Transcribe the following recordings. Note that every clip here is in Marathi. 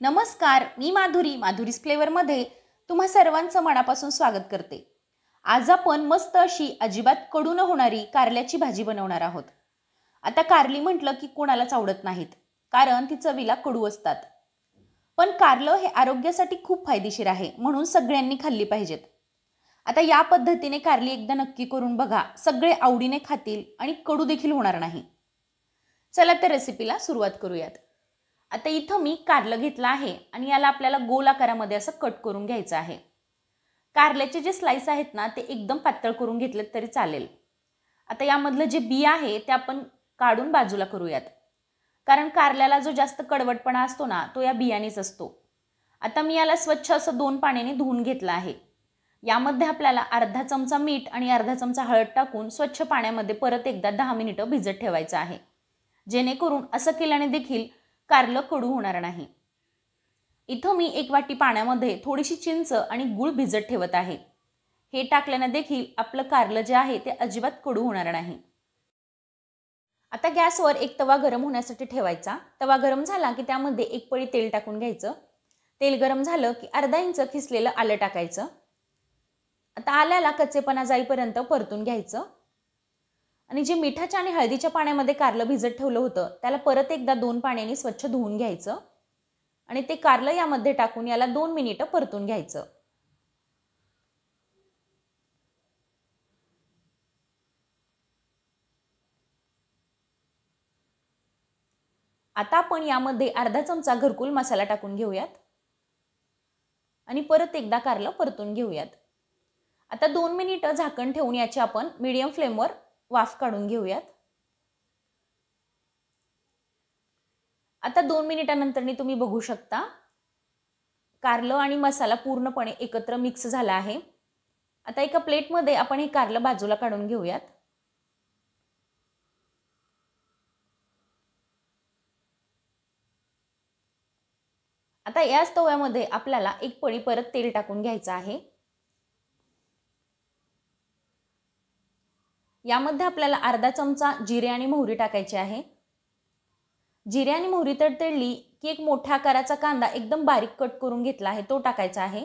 नमस्कार, मी माधुरीज फ्लेवरमध्ये तुम्हा सर्वांचं मनापासून स्वागत करते। आज आपण मस्त अशी अजिबात कडू न होणारी कारल्याची भाजी बनवणार आहोत। आता कारली म्हटलं की कोणालाच आवडत नाहीत, कारण ती चवीला कडू असतात। पण कारलं हे आरोग्यासाठी खूप फायदेशीर आहे, म्हणून सगळ्यांनी खाल्ली पाहिजेत। आता या पद्धतीने कारली एकदा नक्की करून बघा, सगळे आवडीने खातील आणि कडू देखील होणार नाही। चला तर रेसिपीला सुरुवात करूयात। आता इथं मी कारलं घेतलं आहे आणि याला आपल्याला गोल आकारामध्ये असं कट करून घ्यायचं आहे। कारल्याचे जे स्लाइस आहेत ना, ते एकदम पातळ करून घेतले तरी चालेल। आता यामधलं जे बी आहे ते आपण काढून बाजूला करूयात, कारण कारल्याला जो जास्त कडवटपणा असतो ना, तो या बियानेच असतो। आता मी याला स्वच्छ असं 2 पाण्याने धुवून घेतलं आहे। यामध्ये आपल्याला अर्धा चमचा मीठ आणि अर्धा चमचा हळद टाकून स्वच्छ पाण्यामध्ये परत एकदा 10 मिनिटं भिजत ठेवायचं आहे, जेणेकरून असं केल्याने देखील कारलं कडू होणार नाही। इथं मी 1 वाटी पाण्यामध्ये थोडीशी चिंच आणि गूळ भिजत ठेवत आहे। हे टाकल्याने देखील आपलं कारलं जे आहे ते अजिबात कडू होणार नाही। आता गॅसवर एक तवा गरम होण्यासाठी ठेवायचा। तवा गरम झाला की त्यामध्ये 1 पळी तेल टाकून घ्यायचं। तेल गरम झालं की अर्धा इंच किसलेलं आलं टाकायचं। आता आल्याला कच्चेपणा जाईपर्यंत परतून घ्यायचं आणि जे मिठाच्या आणि हळदीच्या पाण्यामध्ये कारलं भिजत ठेवलं होतं, त्याला परत एकदा 2 पाण्याने स्वच्छ धुवून घ्यायचं आणि ते कारलं यामध्ये टाकून याला 2 मिनिटं परतून घ्यायचं। आता आपण यामध्ये अर्धा चमचा घरकुल मसाला टाकून घेऊयात आणि परत एकदा कारलं परतून घेऊयात। आता 2 मिनिटं झाकण ठेवून याची आपण मीडियम फ्लेमवर वाफ काढून घेऊयात। आता 2 मिनिटांनंतर तुम्ही बघू शकता कारलं आणि मसाला पूर्णपणे एकत्र मिक्स झाला आहे। आता एका प्लेटमध्ये आपण हे कारलं बाजूला काढून घेऊयात। आता याच तव्यामध्ये आपल्याला 1 पळी परत तेल टाकून घ्यायचं आहे। यामध्ये आपल्याला अर्धा चमचा जिरे आणि मोहरी टाकायची आहे। जिरे आणि मोहरी तडतडली की एक मोठ्या आकाराचा कांदा एकदम बारीक कट करून घेतला आहे तो टाकायचा आहे।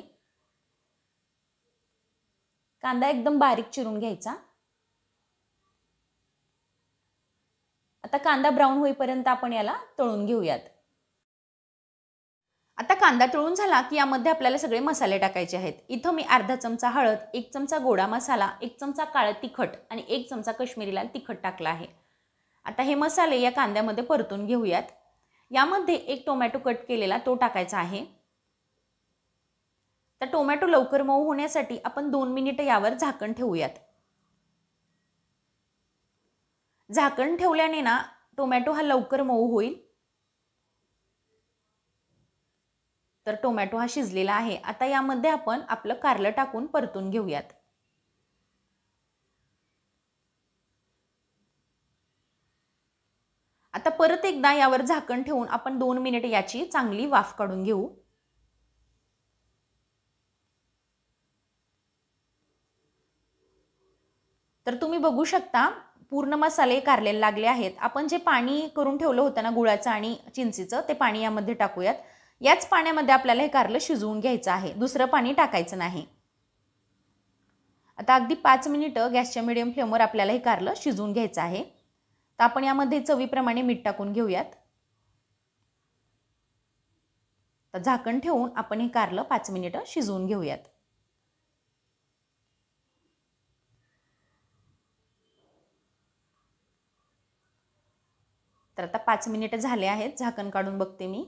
कांदा एकदम बारीक चिरून घ्यायचा। आता कांदा ब्राऊन होईपर्यंत आपण याला तळून घेऊयात। आता कांदा तळून झाला की यामध्ये आपल्याला सगळे मसाले टाकायचे आहेत। इथं मी अर्धा चमचा हळद, 1 चमचा गोडा मसाला, 1 चमचा काळं तिखट आणि 1 चमचा काश्मीरी लाल तिखट टाकला आहे। आता हे मसाले या कांद्यामध्ये परतून घेऊयात। यामध्ये 1 टोमॅटो कट केलेला तो टाकायचा आहे। तर टोमॅटो लवकर मऊ होण्यासाठी आपण 2 मिनिटं यावर झाकण ठेवूयात। झाकण ठेवल्याने ना टोमॅटो हा लवकर मऊ होईल। तर टोमॅटो हा शिजलेला आहे। आता यामध्ये आपण आपलं कारलं टाकून परतून घेऊयात। आता परत एकदा यावर झाकण ठेवून आपण 2 मिनिट याची चांगली वाफ काढून घेऊ। तर तुम्ही बघू शकता पूर्ण मसाले कारलेला लागले आहेत। आपण जे पाणी करून ठेवलं होतं ना गुळाचं आणि चिंचेचं, ते पाणी यामध्ये टाकूयात। याच पाण्यामध्ये आपल्याला हे कारलं शिजवून घ्यायचं आहे, दुसरं पाणी टाकायचं नाही। आता अगदी 5 मिनिटं गॅसच्या मीडियम फ्लेमवर आपल्याला हे कारलं शिजवून घ्यायचं आहे। तर आपण यामध्ये चवीप्रमाणे मीठ टाकून घेऊयात। तर झाकण ठेवून आपण हे कारलं 5 मिनिटं शिजवून घेऊयात। तर आता 5 मिनिटं झाले आहेत, झाकण काढून बघते मी।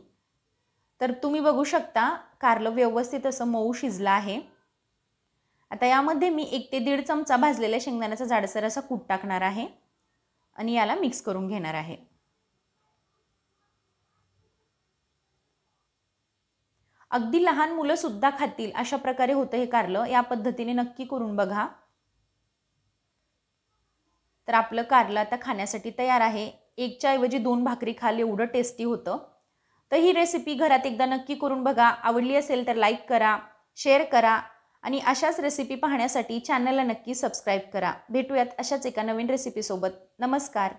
तर तुम्ही बघू शकता कारलं व्यवस्थित असं मऊ शिजलं आहे। आता यामध्ये मी 1 ते 1.5 चमचा भाजलेल्या शेंगदाण्याचा जाडसर असा कूट टाकणार आहे आणि याला मिक्स करून घेणार आहे। अगदी लहान मुलं सुद्धा खातील अशा प्रकारे होतं हे कारलं। या पद्धतीने नक्की करून बघा। तर आपलं कारलं आता खाण्यासाठी तयार आहे। 1 च्या ऐवजी 2 भाकरी खाल एवढं टेस्टी होतं। तर ही रेसिपी घरात एकदा नक्की करून बघा। आवडली असेल तर लाईक करा, शेअर करा आणि अशाच रेसिपी पाहण्यासाठी चॅनलला नक्की सबस्क्राइब करा। भेटूयात अशाच एका नवीन रेसिपी सोबत। नमस्कार।